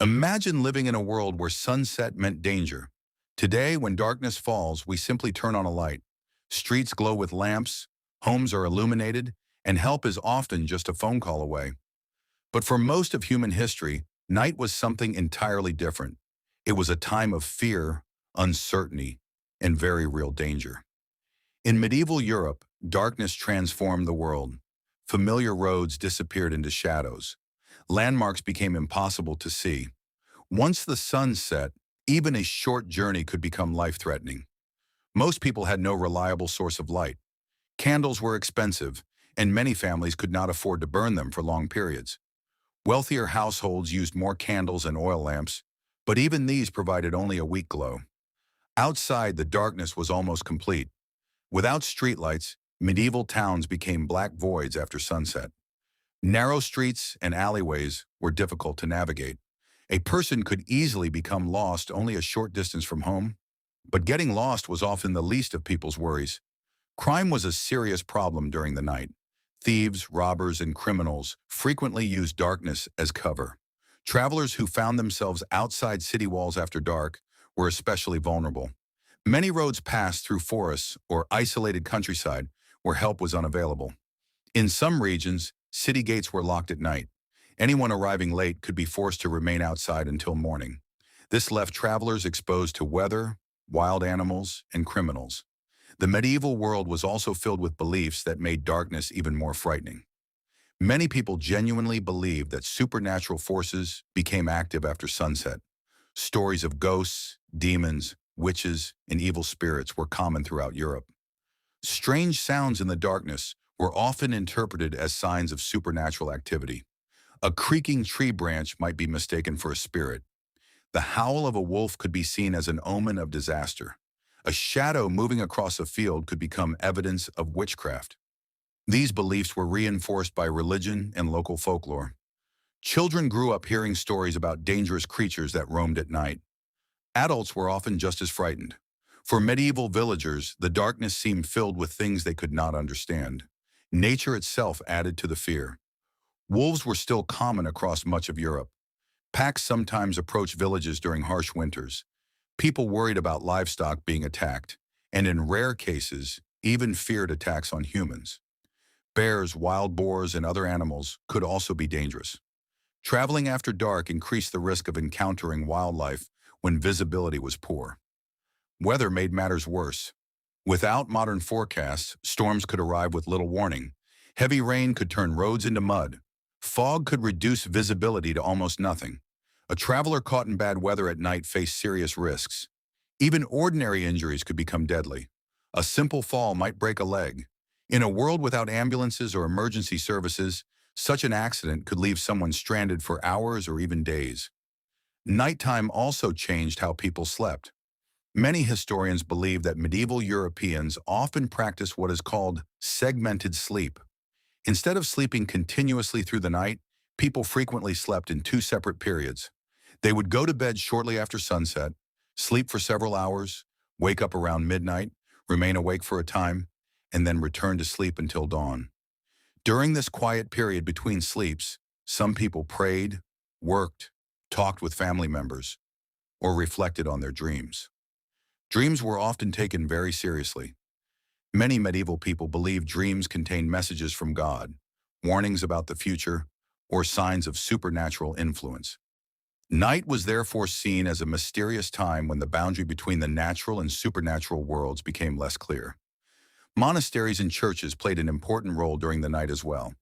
Imagine living in a world where sunset meant danger. Today, when darkness falls, we simply turn on a light. Streets glow with lamps, homes are illuminated, and help is often just a phone call away. But for most of human history, night was something entirely different. It was a time of fear, uncertainty, and very real danger. In medieval Europe, darkness transformed the world. Familiar roads disappeared into shadows. Landmarks became impossible to see. Once the sun set, even a short journey could become life-threatening. Most people had no reliable source of light. Candles were expensive, and many families could not afford to burn them for long periods. Wealthier households used more candles and oil lamps, but even these provided only a weak glow. Outside, the darkness was almost complete. Without streetlights, medieval towns became black voids after sunset. Narrow streets and alleyways were difficult to navigate. A person could easily become lost only a short distance from home, but getting lost was often the least of people's worries. Crime was a serious problem during the night. Thieves, robbers, and criminals frequently used darkness as cover. Travelers who found themselves outside city walls after dark were especially vulnerable. Many roads passed through forests or isolated countryside where help was unavailable. In some regions, city gates were locked at night. Anyone arriving late could be forced to remain outside until morning. This left travelers exposed to weather, wild animals, and criminals. The medieval world was also filled with beliefs that made darkness even more frightening. Many people genuinely believed that supernatural forces became active after sunset. Stories of ghosts, demons, witches, and evil spirits were common throughout Europe. Strange sounds in the darkness were often interpreted as signs of supernatural activity. A creaking tree branch might be mistaken for a spirit. The howl of a wolf could be seen as an omen of disaster. A shadow moving across a field could become evidence of witchcraft. These beliefs were reinforced by religion and local folklore. Children grew up hearing stories about dangerous creatures that roamed at night. Adults were often just as frightened. For medieval villagers, the darkness seemed filled with things they could not understand. Nature itself added to the fear. Wolves were still common across much of Europe. Packs sometimes approached villages during harsh winters. People worried about livestock being attacked, and in rare cases, even feared attacks on humans. Bears, wild boars, and other animals could also be dangerous. Traveling after dark increased the risk of encountering wildlife when visibility was poor. Weather made matters worse. Without modern forecasts, storms could arrive with little warning. Heavy rain could turn roads into mud. Fog could reduce visibility to almost nothing. A traveler caught in bad weather at night faced serious risks. Even ordinary injuries could become deadly. A simple fall might break a leg. In a world without ambulances or emergency services, such an accident could leave someone stranded for hours or even days. Nighttime also changed how people slept. Many historians believe that medieval Europeans often practiced what is called segmented sleep. Instead of sleeping continuously through the night, people frequently slept in two separate periods. They would go to bed shortly after sunset, sleep for several hours, wake up around midnight, remain awake for a time, and then return to sleep until dawn. During this quiet period between sleeps, some people prayed, worked, talked with family members, or reflected on their dreams. Dreams were often taken very seriously. Many medieval people believed dreams contained messages from God, warnings about the future, or signs of supernatural influence. Night was therefore seen as a mysterious time when the boundary between the natural and supernatural worlds became less clear. Monasteries and churches played an important role during the night as well.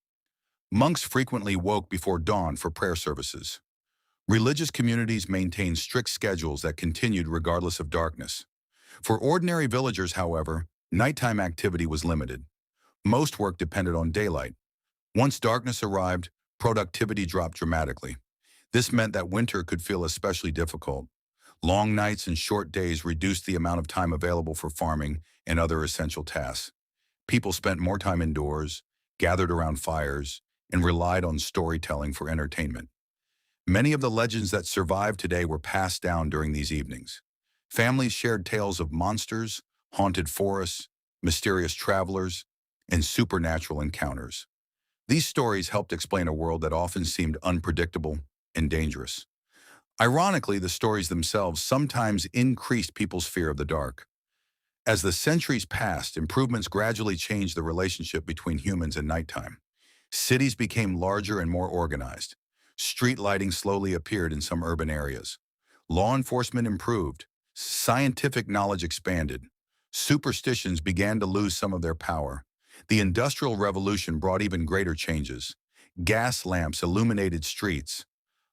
Monks frequently woke before dawn for prayer services. Religious communities maintained strict schedules that continued regardless of darkness. For ordinary villagers, however, nighttime activity was limited. Most work depended on daylight. Once darkness arrived, productivity dropped dramatically. This meant that winter could feel especially difficult. Long nights and short days reduced the amount of time available for farming and other essential tasks. People spent more time indoors, gathered around fires, and relied on storytelling for entertainment. Many of the legends that survive today were passed down during these evenings. Families shared tales of monsters, haunted forests, mysterious travelers, and supernatural encounters. These stories helped explain a world that often seemed unpredictable and dangerous. Ironically, the stories themselves sometimes increased people's fear of the dark. As the centuries passed, improvements gradually changed the relationship between humans and nighttime. Cities became larger and more organized. Street lighting slowly appeared in some urban areas. Law enforcement improved. Scientific knowledge expanded. Superstitions began to lose some of their power. The Industrial Revolution brought even greater changes. Gas lamps illuminated streets.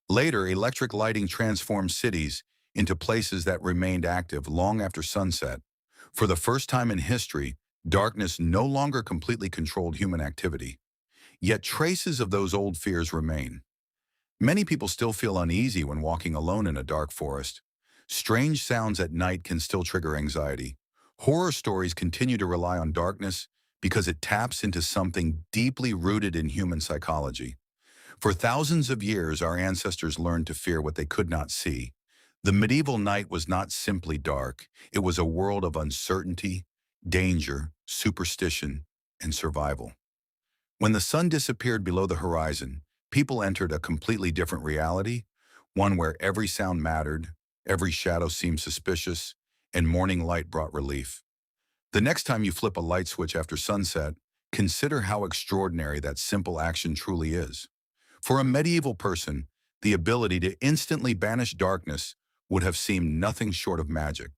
Later, electric lighting transformed cities into places that remained active long after sunset. For the first time in history, darkness no longer completely controlled human activity. Yet traces of those old fears remain. Many people still feel uneasy when walking alone in a dark forest. Strange sounds at night can still trigger anxiety. Horror stories continue to rely on darkness because it taps into something deeply rooted in human psychology. For thousands of years, our ancestors learned to fear what they could not see. The medieval night was not simply dark. It was a world of uncertainty, danger, superstition, and survival. When the sun disappeared below the horizon, people entered a completely different reality, one where every sound mattered, every shadow seemed suspicious, and morning light brought relief. The next time you flip a light switch after sunset, consider how extraordinary that simple action truly is. For a medieval person, the ability to instantly banish darkness would have seemed nothing short of magic.